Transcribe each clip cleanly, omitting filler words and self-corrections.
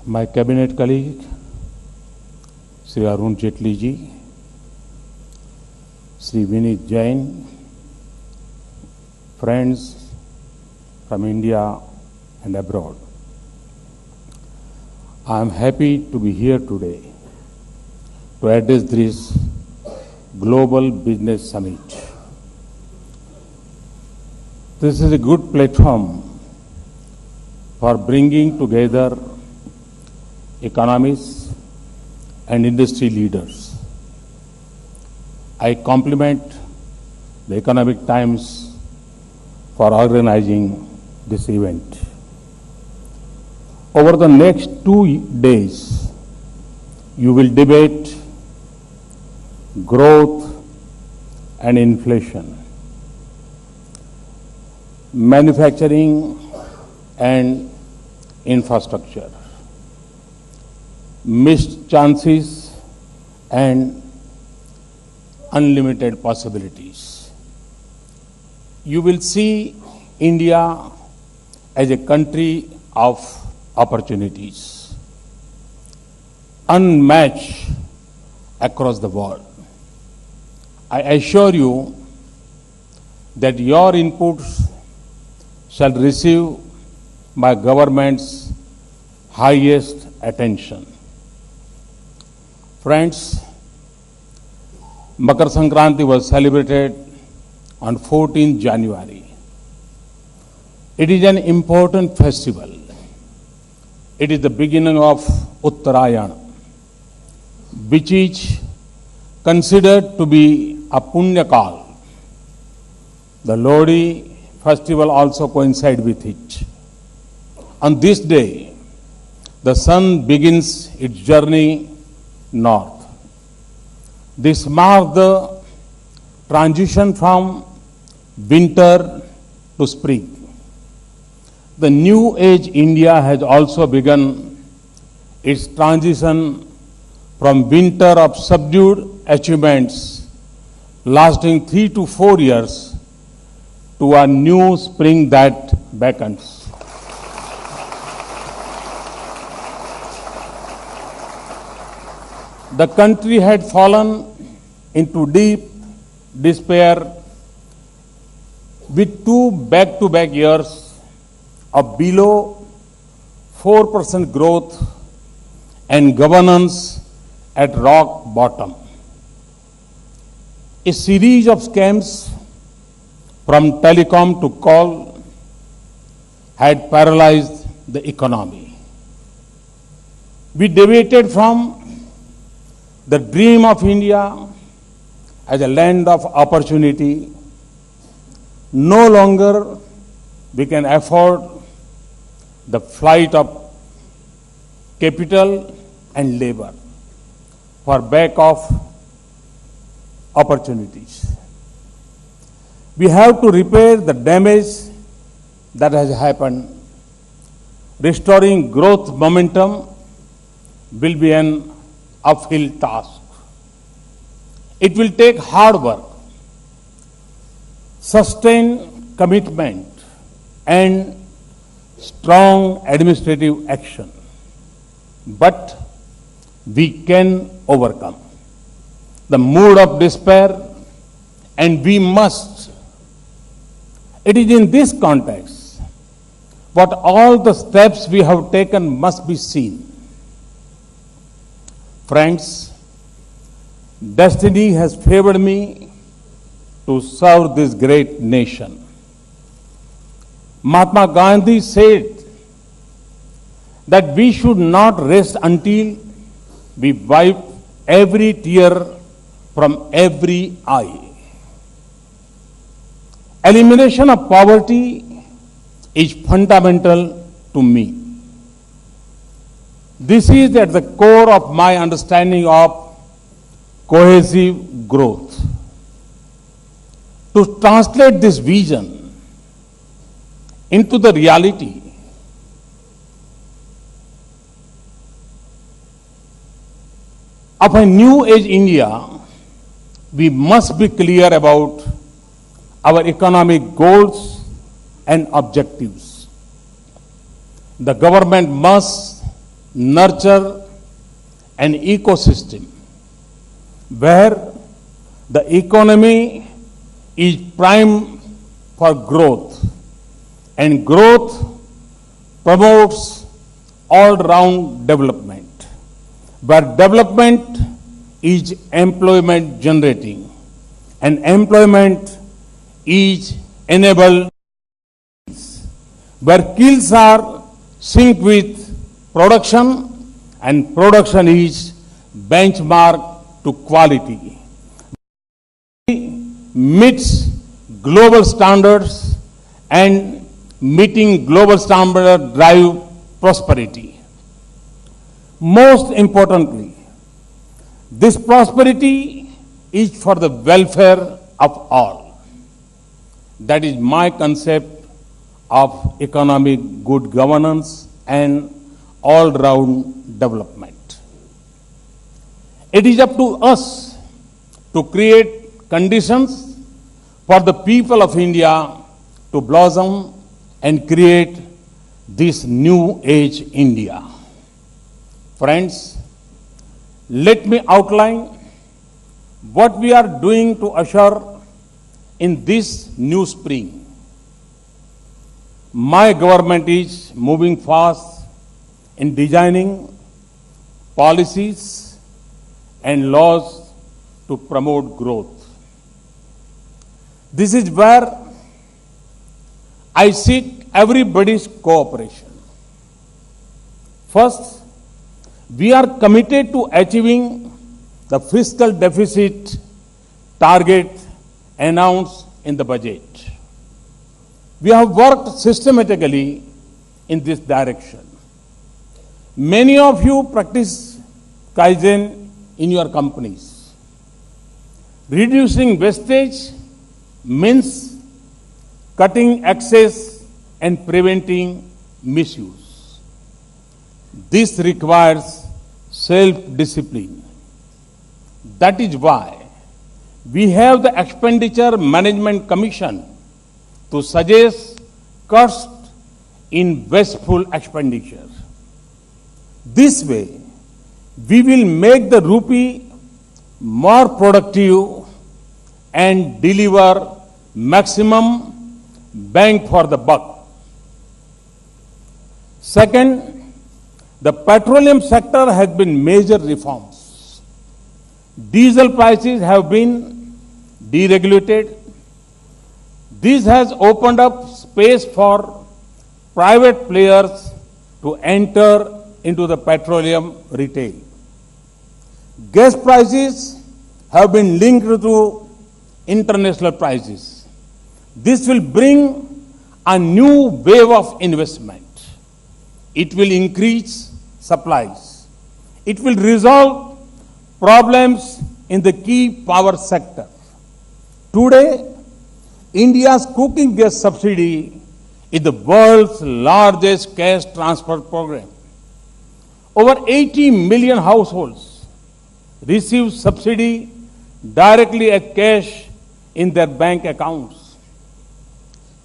my cabinet colleague, Sri Arun Jaitley ji, Sri Vinit Jain, friends from India and abroad. I am happy to be here today to address this Global Business Summit. This is a good platform for bringing together economists and industry leaders. I compliment the Economic Times for organizing this event. Over the next 2 days, you will debate growth and inflation, manufacturing and infrastructure, missed chances and unlimited possibilities. You will see India as a country of opportunities, unmatched across the world. I assure you that your inputs shall receive my government's highest attention. Friends, Makar Sankranti was celebrated on 14th January. It is an important festival. It is the beginning of Uttarayana, which is considered to be a Punya Kal. The Lodi festival also coincides with it. On this day, the sun begins its journey north. This marks the transition from winter to spring. The new age India has also begun its transition from winter of subdued achievements lasting 3 to 4 years to a new spring that beckons. The country had fallen into deep despair with 2 back-to-back years of below 4% growth and governance at rock bottom. A series of scams from telecom to coal had paralyzed the economy. We deviated from the dream of India as a land of opportunity. No longer we can afford the flight of capital and labor for back of opportunities. We have to repair the damage that has happened. Restoring growth momentum will be an uphill task. It will take hard work, sustained commitment, and strong administrative action. But we can overcome the mood of despair, and we must. It is in this context what all the steps we have taken must be seen. Friends, destiny has favored me to serve this great nation. Mahatma Gandhi said that we should not rest until we wipe every tear from every eye. Elimination of poverty is fundamental to me. This is at the core of my understanding of cohesive growth. To translate this vision into the reality, of a new age India, we must be clear about our economic goals and objectives. The government must nurture an ecosystem where the economy is primed for growth, and growth promotes all-round development, where development is employment generating and employment is enabled, where skills are synced with production and production is benchmark to quality, meets global standards, and meeting global standards drive prosperity. Most importantly, this prosperity is for the welfare of all. That is my concept of economic good governance and all-round development. It is up to us to create conditions for the people of India to blossom and create this new age India. Friends, let me outline what we are doing to usher in this new spring. My government is moving fast in designing policies and laws to promote growth. This is where I seek everybody's cooperation. First, we are committed to achieving the fiscal deficit target announced in the budget. We have worked systematically in this direction. Many of you practice Kaizen in your companies. Reducing wastage means cutting excess and preventing misuse. This requires self-discipline. That is why we have the Expenditure Management Commission to suggest cuts in wasteful expenditure. This way, we will make the rupee more productive and deliver maximum bang for the buck. Second, the petroleum sector has been major reforms. Diesel prices have been deregulated. This has opened up space for private players to enter into the petroleum retail. Gas prices have been linked to international prices. This will bring a new wave of investment. It will increase supplies. It will resolve problems in the key power sector. Today, India's cooking gas subsidy is the world's largest cash transfer program. Over 80 million households receive subsidy directly as cash in their bank accounts.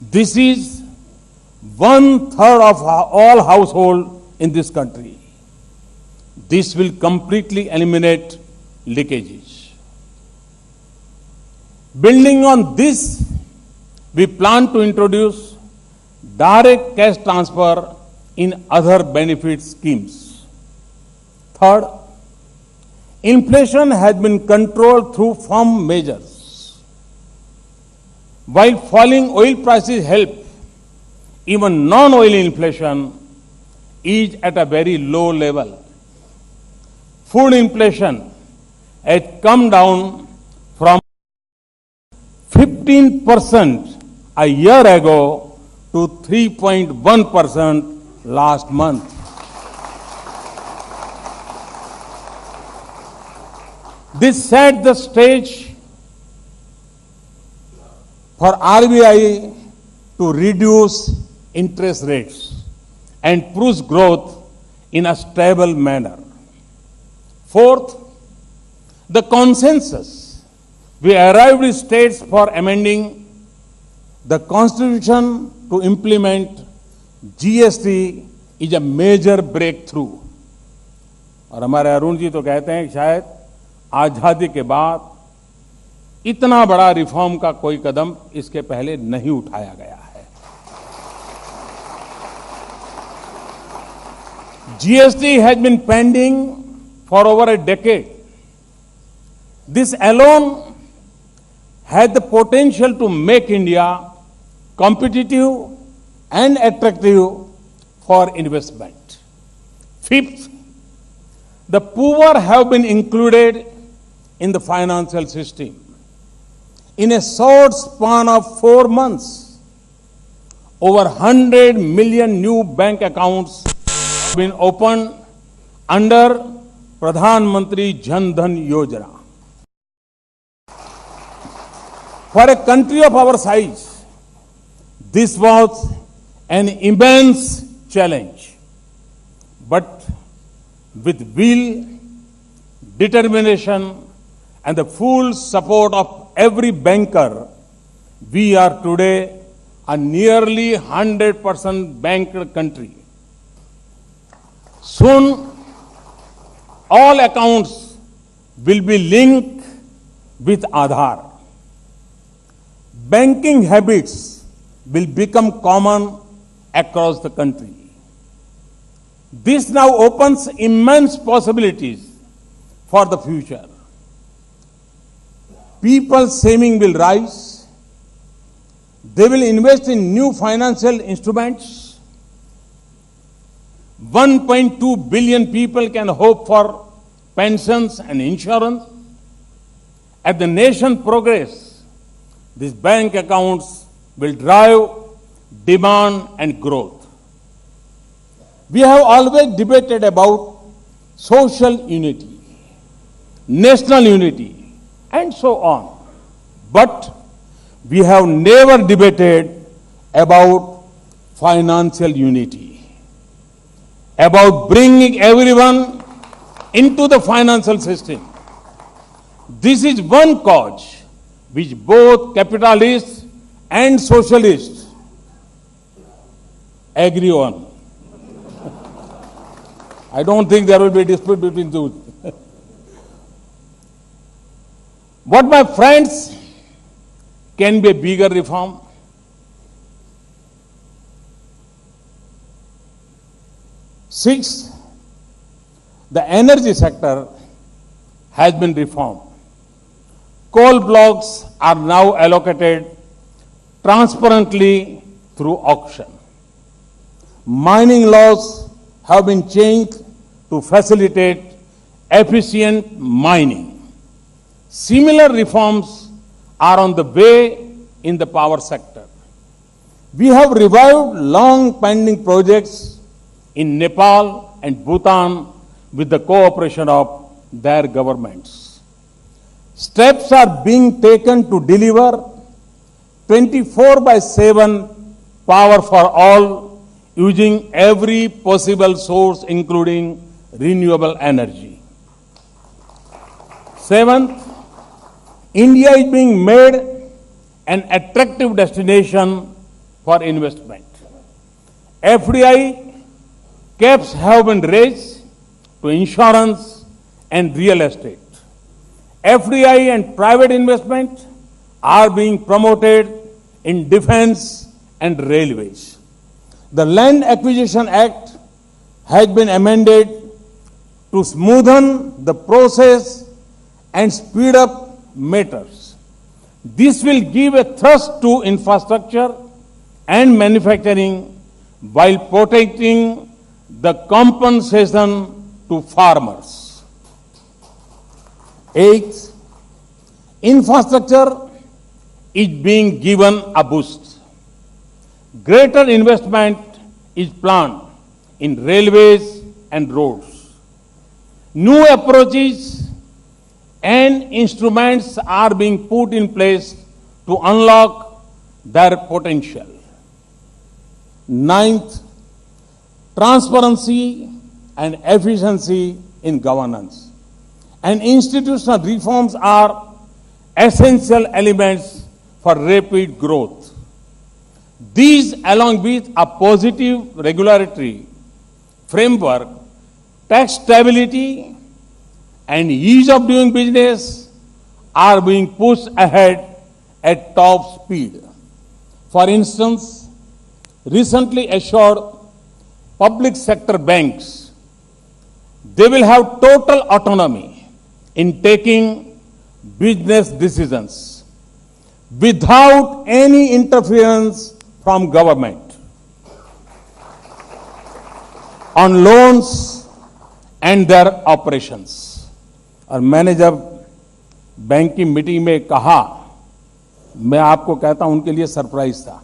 This is 1/3 of all households in this country. This will completely eliminate leakages. Building on this, we plan to introduce direct cash transfer in other benefit schemes. Third, inflation has been controlled through firm measures. While falling oil prices help, even non-oil inflation is at a very low level. Food inflation has come down from 15% a year ago to 3.1% last month. This set the stage for RBI to reduce interest rates and push growth in a stable manner. Fourth, the consensus we arrived with states for amending the Constitution to implement GST is a major breakthrough. और हमारे अरुण जी तो कहते हैं कि शायद आजादी के बाद इतना बड़ा रिफॉर्म का कोई कदम इसके पहले नहीं उठाया गया है। GST has been pending for over a decade. This alone had the potential to make India competitive and attractive for investment. Fifth, the poor have been included in the financial system. In a short span of 4 months, over 100 million new bank accounts have been opened under Pradhan Mantri Jan Dhan Yojana. For a country of our size, this was an immense challenge. But with will, determination, and the full support of every banker, we are today a nearly 100% banked country. Soon, all accounts will be linked with Aadhaar. Banking habits will become common across the country. This now opens immense possibilities for the future. People's saving will rise. They will invest in new financial instruments. 1.2 billion people can hope for pensions and insurance. As the nation progress, these bank accounts will drive demand and growth. We have always debated about social unity, national unity, and so on. But we have never debated about financial unity, about bringing everyone into the financial system. This is one cause which both capitalists and socialists agree on. I don't think there will be a dispute between those. What, my friends, can be a bigger reform? Sixth, the energy sector has been reformed. Coal blocks are now allocated transparently through auction. Mining laws have been changed to facilitate efficient mining. Similar reforms are on the way in the power sector. We have revived long pending projects in Nepal and Bhutan with the cooperation of their governments. Steps are being taken to deliver 24/7 power for all using every possible source, including renewable energy. Seventh, India is being made an attractive destination for investment. FDI caps have been raised to insurance and real estate. FDI and private investment are being promoted in defense and railways. The Land Acquisition Act has been amended to smoothen the process and speed up matters. This will give a thrust to infrastructure and manufacturing while protecting the compensation to farmers. Eighth, infrastructure is being given a boost. Greater investment is planned in railways and roads. New approaches and instruments are being put in place to unlock their potential. Ninth, transparency and efficiency in governance and institutional reforms are essential elements for rapid growth. These, along with a positive regulatory framework, tax stability and ease of doing business are being pushed ahead at top speed. For instance, recently assured public sector banks, they will have total autonomy in taking business decisions without any interference from government on loans and their operations. और मैंने जब bank की meeting में कहा, मैं आपको कहता हूं उनके लिए सरप्राइज था।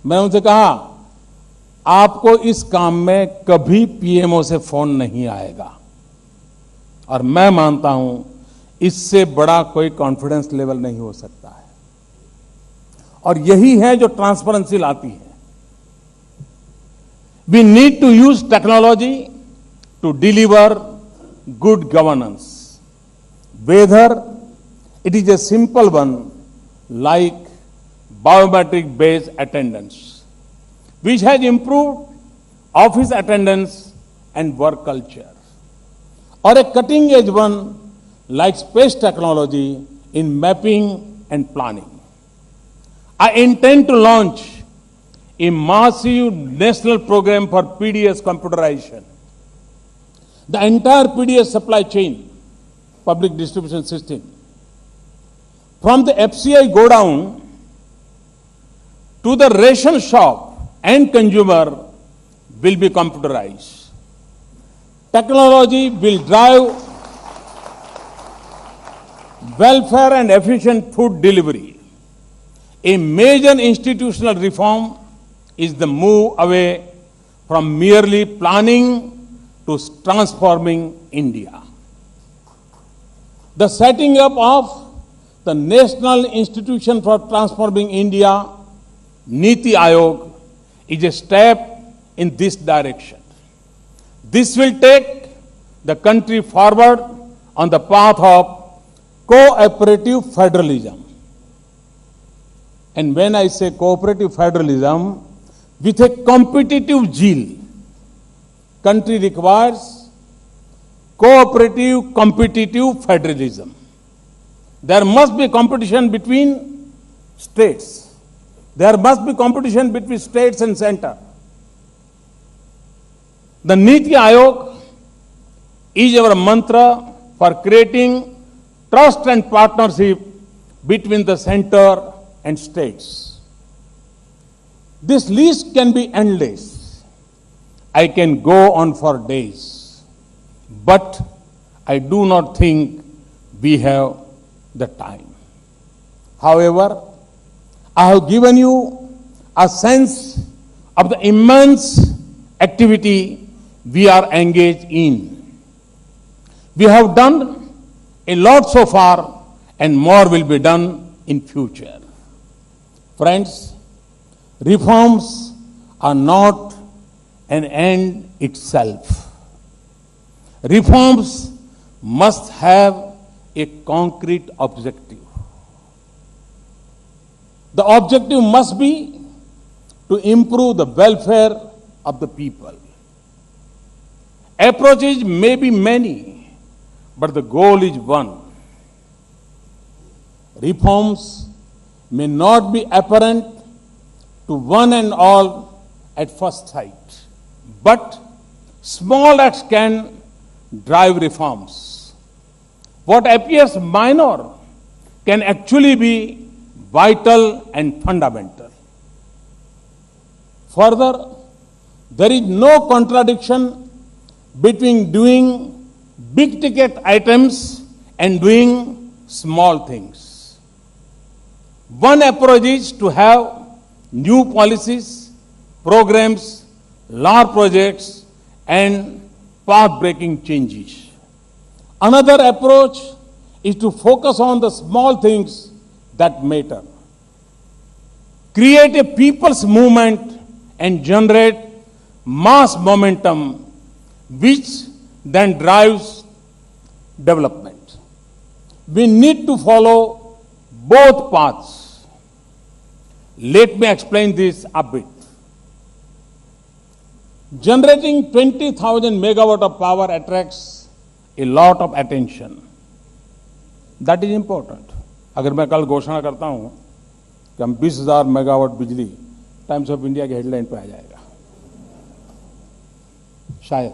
मैं उनसे कहा, आपको इस काम में कभी पीएमओ से फोन नहीं आएगा, और मैं मानता हूं इससे बड़ा कोई कॉन्फिडेंस लेवल नहीं हो सकता है। और यही है जो ट्रांसपेरेंसी लाती है। We need to use technology to deliver good governance, whether it is a simple one like biometric based attendance, which has improved office attendance and work culture, or a cutting edge one like space technology in mapping and planning. I intend to launch a massive national program for PDS computerization. The entire PDS supply chain, public distribution system, from the FCI godown to the ration shop and consumer will be computerized. Technology will drive welfare and efficient food delivery. A major institutional reform is the move away from merely planning to transforming India. The setting up of the National Institution for Transforming India, Niti Aayog, is a step in this direction. This will take the country forward on the path of cooperative federalism. And when I say cooperative federalism, with a competitive zeal, country requires cooperative, competitive federalism. There must be competition between states. There must be competition between states and center. The Niti Aayog is our mantra for creating trust and partnership between the center and states. This list can be endless. I can go on for days, but I do not think we have the time. However, I have given you a sense of the immense activity we are engaged in. We have done a lot so far, and more will be done in future. Friends, reforms are not an end itself. Reforms must have a concrete objective. The objective must be to improve the welfare of the people. Approaches may be many, but the goal is one. Reforms may not be apparent to one and all at first sight, but small acts can drive reforms. What appears minor can actually be vital and fundamental. Further, there is no contradiction between doing big ticket items and doing small things. One approach is to have new policies, programs, large projects, and path-breaking changes. Another approach is to focus on the small things that matter. Create a people's movement and generate mass momentum, which then drives development. We need to follow both paths. Let me explain this a bit. Generating 20,000 megawatt of power attracts a lot of attention. That is important. अगर मैं कल घोषणा करता हूं कि हम 20,000 megawatt बिजली times of India के हेडलाइन पे आ जाएगा, शायद.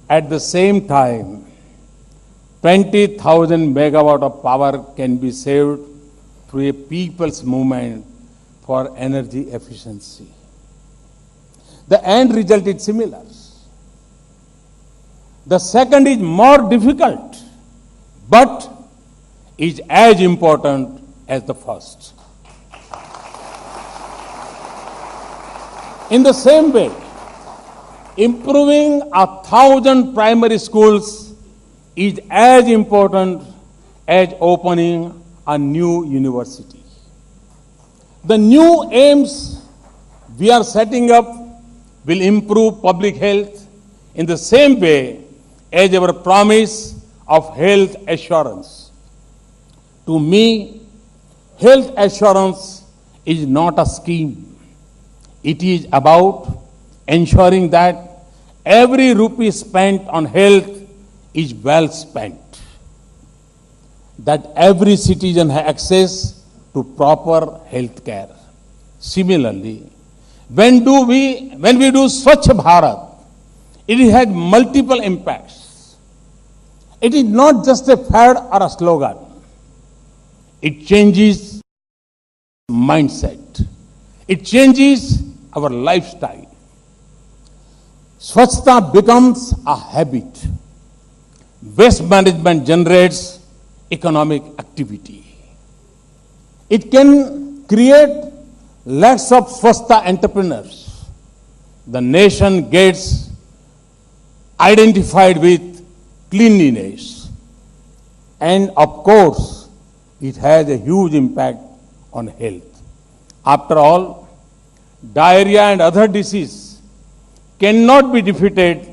At the same time, 20,000 megawatt of power can be saved through a people's movement for energy efficiency. The end result is similar. The second is more difficult, but is as important as the first. In the same way, improving 1,000 primary schools is as important as opening a new university. The new aims we are setting up will improve public health in the same way as our promise of health assurance. To me, health assurance is not a scheme. It is about ensuring that every rupee spent on health is well spent, that every citizen has access to proper health care. Similarly, when we do Swachh Bharat, it has multiple impacts. It is not just a fad or a slogan. It changes mindset. It changes our lifestyle. Swachhta becomes a habit. Waste management generates economic activity. It can create lakhs of Swachhta entrepreneurs. The nation gets identified with cleanliness. And of course, it has a huge impact on health. After all, diarrhea and other diseases cannot be defeated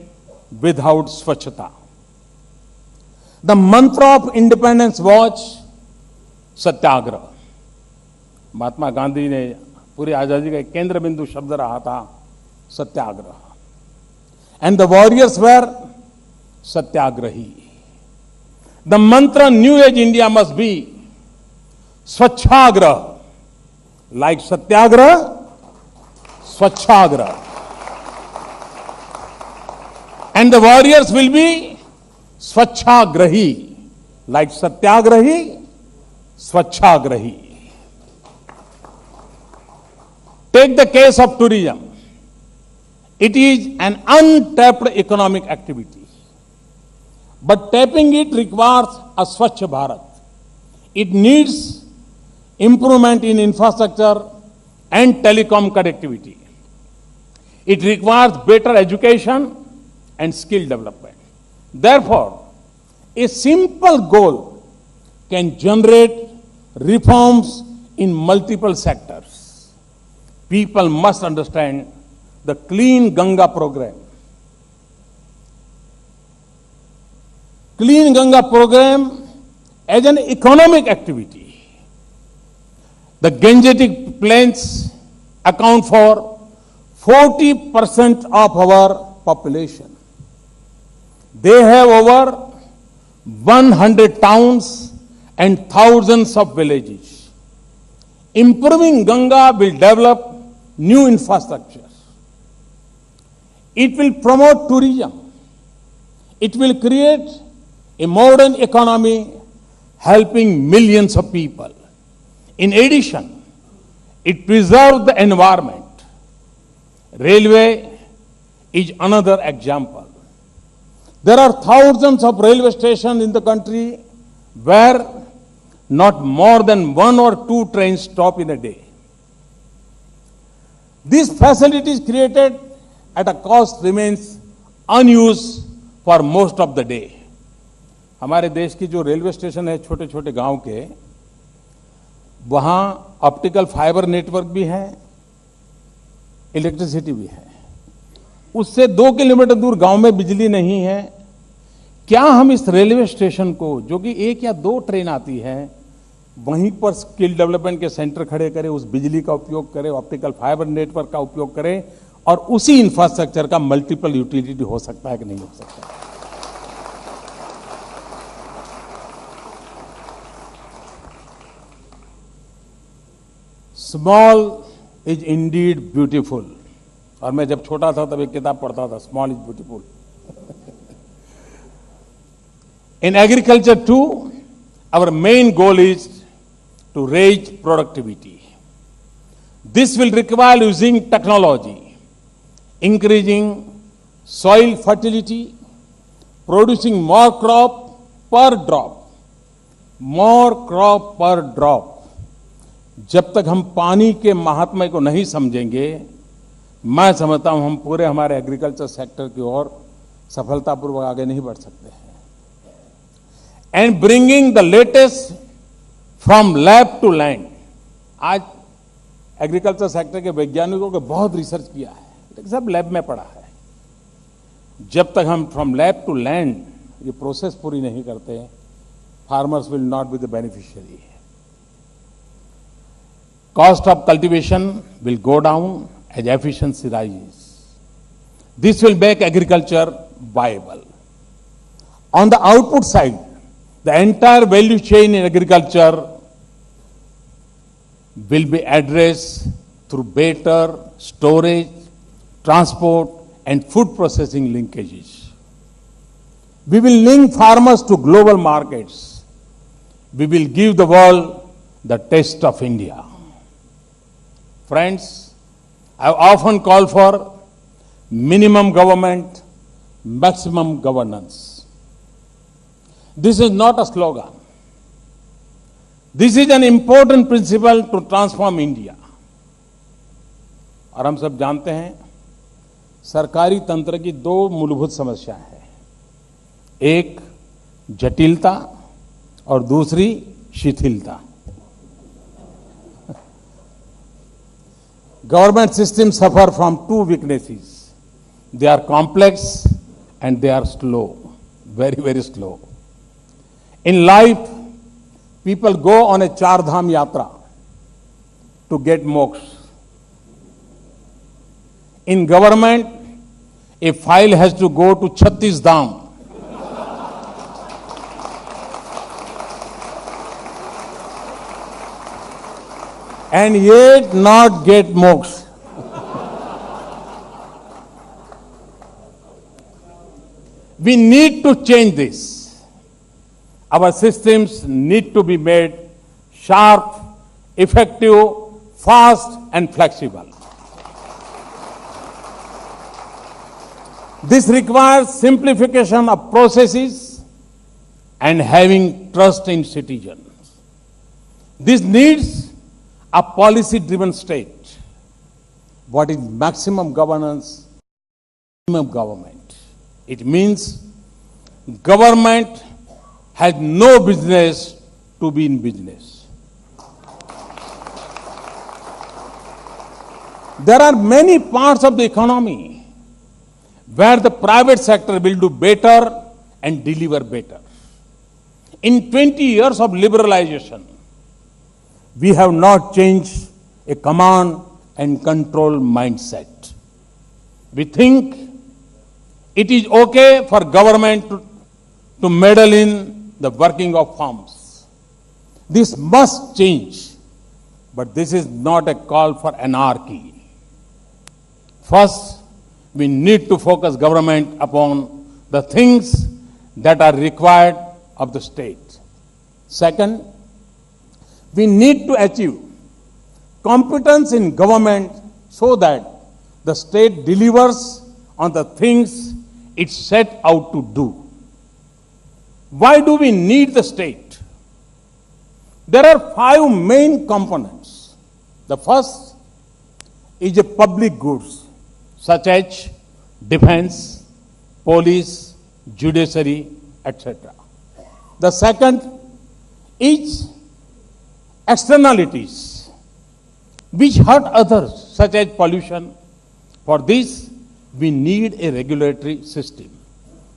without Swachhta. The mantra of independence was Satyagraha. Mahatma Gandhi ने पूरी आजादी का एक केंद्र बिंदु शब्द रहा था सत्याग्रह. And the warriors were Satyagrahi. The mantra New Age India must be Swachhagrah. Like Satyagraha, Swachhagrah. And the warriors will be Swachhagrahi. Like Satyagrahi, Swachhagrahi. Take the case of tourism. It is an untapped economic activity. But tapping it requires a Swachh Bharat. It needs improvement in infrastructure and telecom connectivity. It requires better education and skill development. Therefore, a simple goal can generate reforms in multiple sectors. People must understand the Clean Ganga program. Clean Ganga program as an economic activity. The Gangetic plains account for 40% of our population. They have over 100 towns and thousands of villages. Improving Ganga will develop new infrastructure. It will promote tourism. It will create a modern economy helping millions of people. In addition, it preserves the environment. Railway is another example. There are thousands of railway stations in the country where not more than 1 or 2 trains stop in a day. These facilities created at a cost remains unused for most of the day. हमारे देश की जो railway station है छोटे छोटे गांव के, वहां ऑप्टिकल फाइबर नेटवर्क भी है, इलेक्ट्रिसिटी भी है. उससे 2 किलोमीटर दूर गांव में बिजली नहीं है. क्या हम इस रेलवे स्टेशन को, जो कि 1 या 2 ट्रेन आती है, वहीं पर स्किल डेवलपमेंट के सेंटर खड़े करें, उस बिजली का उपयोग करें, ऑप्टिकल फाइबर नेटवर्क का उपयोग करें, और उसी इंफ्रास्ट्रक्चर का मल्टीपल यूटिलिटी हो सकता है कि नहीं हो सकता। Small is Indeed beautiful. और मैं जब छोटा था तब एक किताब पढ़ता था, small is beautiful. In agriculture too, our main goal is to raise productivity. This will require using technology, increasing soil fertility, producing more crop per drop, more crop per drop. जब तक हम पानी के महात्म्य को नहीं समझेंगे, मैं समझता हूं हम पूरे हमारे एग्रीकल्चर सेक्टर की ओर सफलतापूर्वक आगे नहीं बढ़ सकते हैं। And bringing the latest from lab to land. आज एग्रीकल्चर सेक्टर के वैज्ञानिकों को बहुत रिसर्च किया है, लेकिन सब लैब में पड़ा है। जब तक हम फ्रॉम लैब टू लैंड ये प्रोसेस पूरी नहीं करते, farmers will not be the beneficiary. Cost of cultivation will go down as efficiency rises. This will make agriculture viable. On the output side, the entire value chain in agriculture will be addressed through better storage, transport, and food processing linkages. We will link farmers to global markets. We will give the world the taste of India. Friends, I have often called for minimum government, maximum governance. This is not a slogan. This is an important principle to transform India. और हम सब जानते हैं, सरकारी तंत्र की दो मूलभूत समस्याएं हैं। एक जटिलता और दूसरी शिथिलता। Government systems suffer from two weaknesses. They are complex and they are slow, very, very slow. In life, people go on a Char Dham Yatra to get moksha. In government, a file has to go to 36 Dham. And yet not get moksha. We need to change this. Our systems need to be made sharp, effective, fast, and flexible. This requires simplification of processes and having trust in citizens. This needs a policy-driven state. What is maximum governance? Minimum government. It means government has no business to be in business. There are many parts of the economy where the private sector will do better and deliver better. In 20 years of liberalization, we have not changed a command and control mindset. We think it is okay for government to meddle in the working of farms. This must change, but this is not a call for anarchy. First, we need to focus government upon the things that are required of the state. Second, we need to achieve competence in government so that the state delivers on the things it set out to do. Why do we need the state? There are 5 main components. The first is a public goods such as defense, police, judiciary, etc. The second is externalities which hurt others, such as pollution. For this, we need a regulatory system.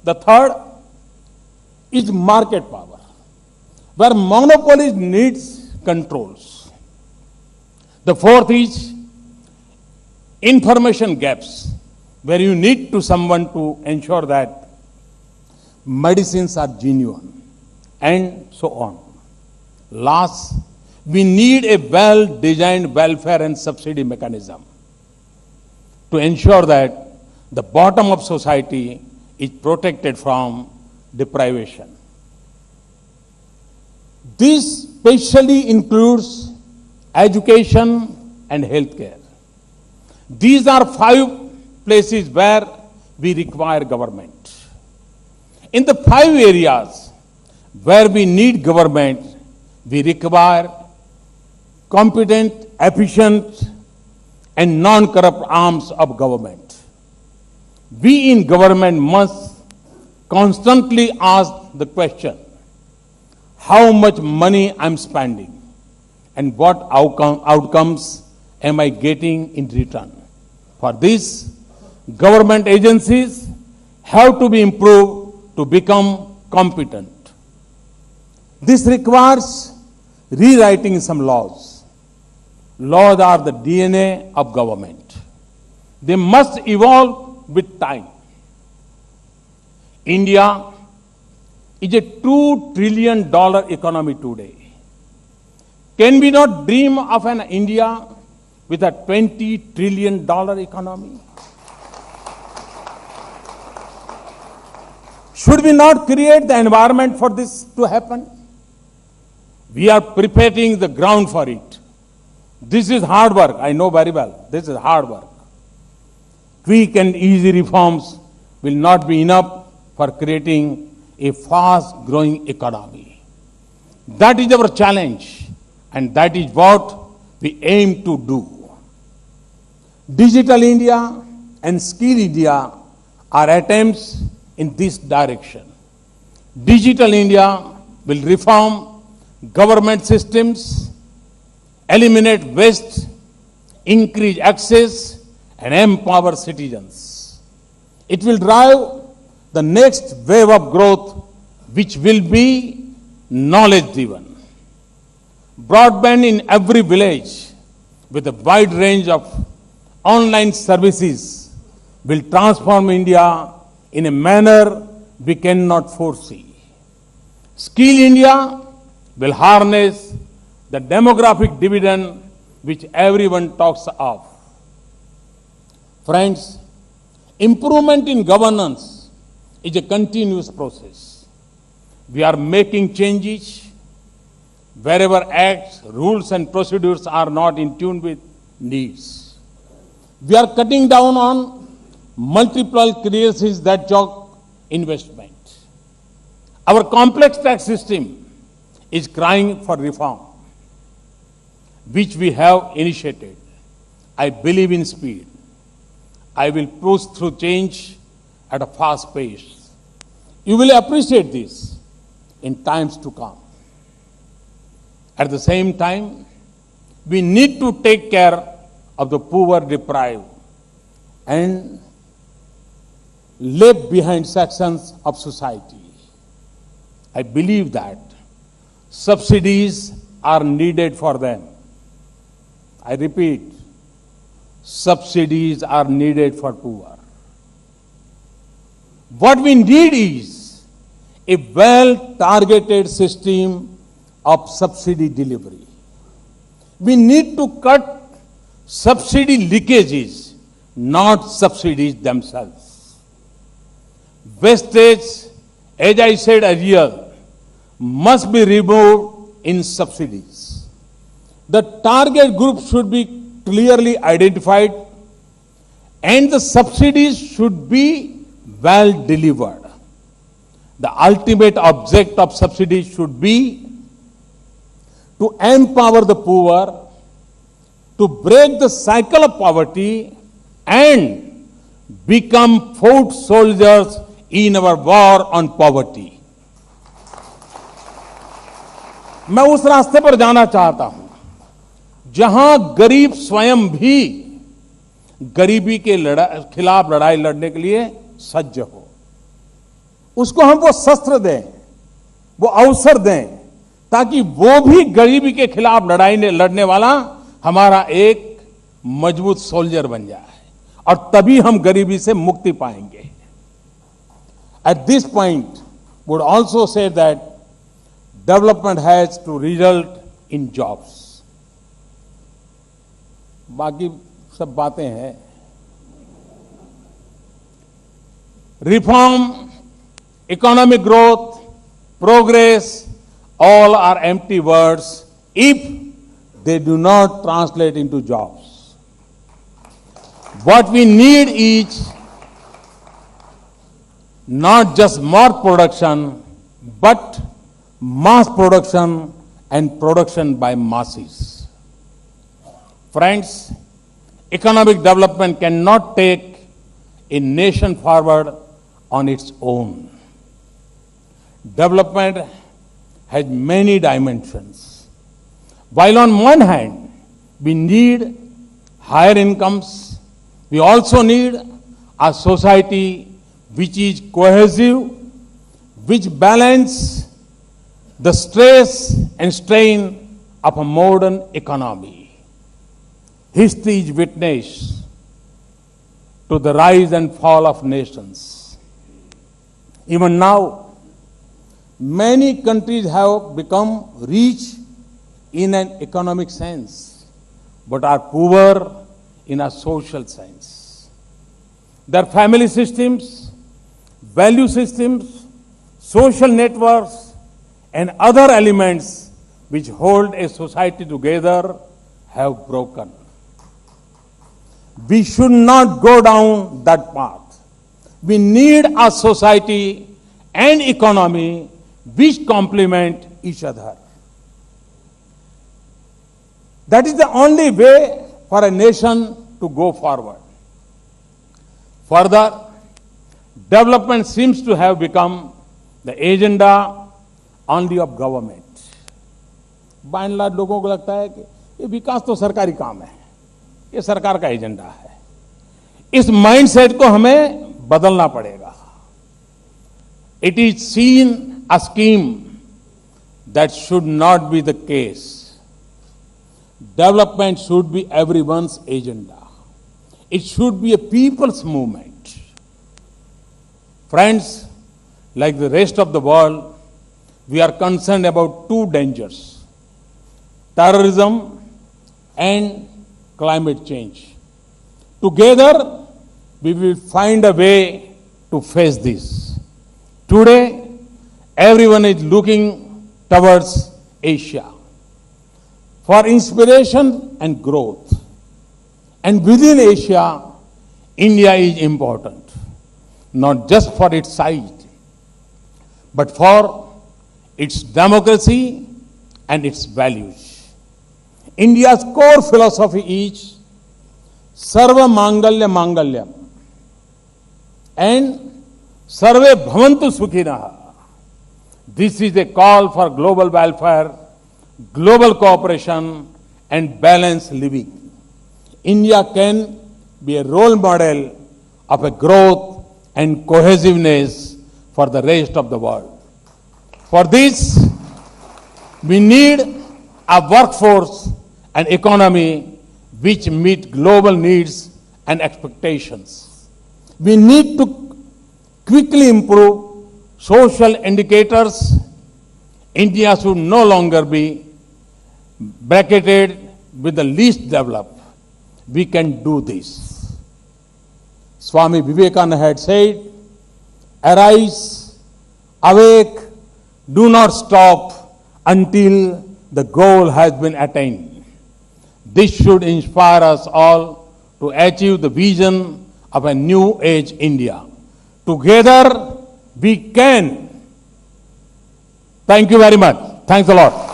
The third is market power, where monopolies needs controls. The fourth is information gaps, where you need to someone to ensure that medicines are genuine, and so on. Last, we need a well-designed welfare and subsidy mechanism to ensure that the bottom of society is protected from deprivation. This specially includes education and healthcare. These are 5 places where we require government. In the 5 areas where we need government, we require competent, efficient, and non-corrupt arms of government. We in government must constantly ask the question, how much money I'm spending and what outcomes am I getting in return? For this, government agencies have to be improved to become competent. This requires rewriting some laws. Laws are the DNA of government. They must evolve with time. India is a $2 trillion economy today. Can we not dream of an India with a $20 trillion economy? Should we not create the environment for this to happen? We are preparing the ground for it. This is hard work, I know very well. This is hard work. Quick and easy reforms will not be enough for creating a fast-growing economy. That is our challenge, and that is what we aim to do. Digital India and Skill India are attempts in this direction. Digital India will reform government systems, eliminate waste, increase access, and empower citizens. It will drive the next wave of growth, which will be knowledge-driven. Broadband in every village with a wide range of online services will transform India in a manner we cannot foresee. Skill India will harness the demographic dividend which everyone talks of. Friends, improvement in governance is a continuous process. We are making changes wherever acts, rules and procedures are not in tune with needs. We are cutting down on multiple creases that jog investment. Our complex tax system is crying for reform, which we have initiated. I believe in speed. I will push through change at a fast pace. You will appreciate this in times to come. At the same time, we need to take care of the poor, deprived, and left behind sections of society. I believe that subsidies are needed for them. I repeat, subsidies are needed for poor. What we need is a well-targeted system of subsidy delivery. We need to cut subsidy leakages, not subsidies themselves. Wastage, as I said earlier, must be removed in subsidies. The target group should be clearly identified and the subsidies should be well delivered. The ultimate object of subsidies should be to empower the poor, to break the cycle of poverty and become foot soldiers in our war on poverty. मैं उस रास्ते पर जाना चाहता हूं जहां गरीब स्वयं भी गरीबी के खिलाफ लड़ाई लड़ने के लिए सज्ज हो। उसको हम वो शस्त्र दें, वो अवसर दें ताकि वो भी गरीबी के खिलाफ लड़ने वाला हमारा एक मजबूत सोल्जर बन जाए और तभी हम गरीबी से मुक्ति पाएंगे। At this point, would also say that development has to result in jobs. बाकी सब बातें हैं। Reform, economic growth, progress, all are empty words if they do not translate into jobs. What we need is not just more production, but mass production and production by masses. Friends, economic development cannot take a nation forward on its own. Development has many dimensions. While on one hand, we need higher incomes, we also need a society which is cohesive, which balance the stress and strain of a modern economy. History is witness to the rise and fall of nations. Even now, many countries have become rich in an economic sense, but are poor in a social sense. Their family systems, value systems, social networks, and other elements which hold a society together have broken. We should not go down that path. We need a society and economy which complement each other. That is the only way for a nation to go forward. Further, development seems to have become the agenda only of government. By and large लोगों को लगता है कि ये विकास तो सरकारी काम है, ये सरकार का एजेंडा है। इस माइंडसेट को हमें बदलना पड़ेगा। It is seen a scheme that should not be the case. Development should be everyone's agenda. It should be a people's movement. Friends, like the rest of the world, we are concerned about two dangers: terrorism and climate change. Together, we will find a way to face this. Today, everyone is looking towards Asia for inspiration and growth. And within Asia, India is important, not just for its size, but for its democracy and its values. India's core philosophy is Sarva Mangalya Mangalyam and Sarve Bhavantu Sukhinaha. This is a call for global welfare, global cooperation, and balanced living. India can be a role model of a growth and cohesiveness for the rest of the world. For this, we need a workforce and economy which meet global needs and expectations. We need to quickly improve social indicators. India should no longer be bracketed with the least developed. We can do this. Swami Vivekananda had said, "Arise, awake, do not stop until the goal has been attained." This should inspire us all to achieve the vision of a new age India. Together, we can. Thank you very much. Thanks a lot.